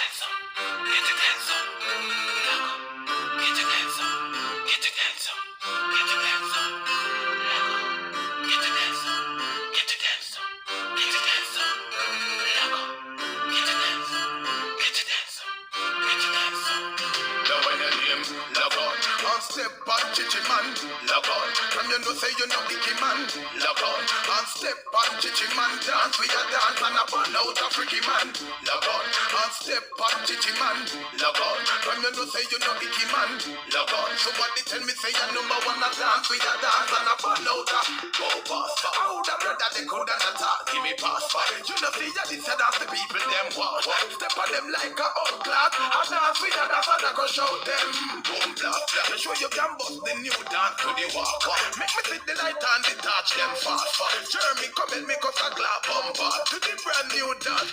hands up, get your hands up, get your hands up, get your hands up, get your hands up, get your hands up, get your hands up, get your hands up, get your hands up, get your hands up, get your hands up. Now when your name log on, and step on chichi man, log on. From you know say you know icky man, log on. And step on chichi man, dance with your dance and a burn out a freaky man, log on. And step on chichi man, log on. From you know say you know icky man, log on. Somebody tell me say you number one a dance with your dance and a burn out a go pass. How the brother they coulda not talk, give me pass for. You know see ya this dance the people them want. Step on them like a old clock, and dance with your dance and a go show them. Boom blah blah. Make sure you can bust the new dance to the walk. Make me see the light and the touch them fast. Jeremy come and make us a glad bumper to the brand new dance.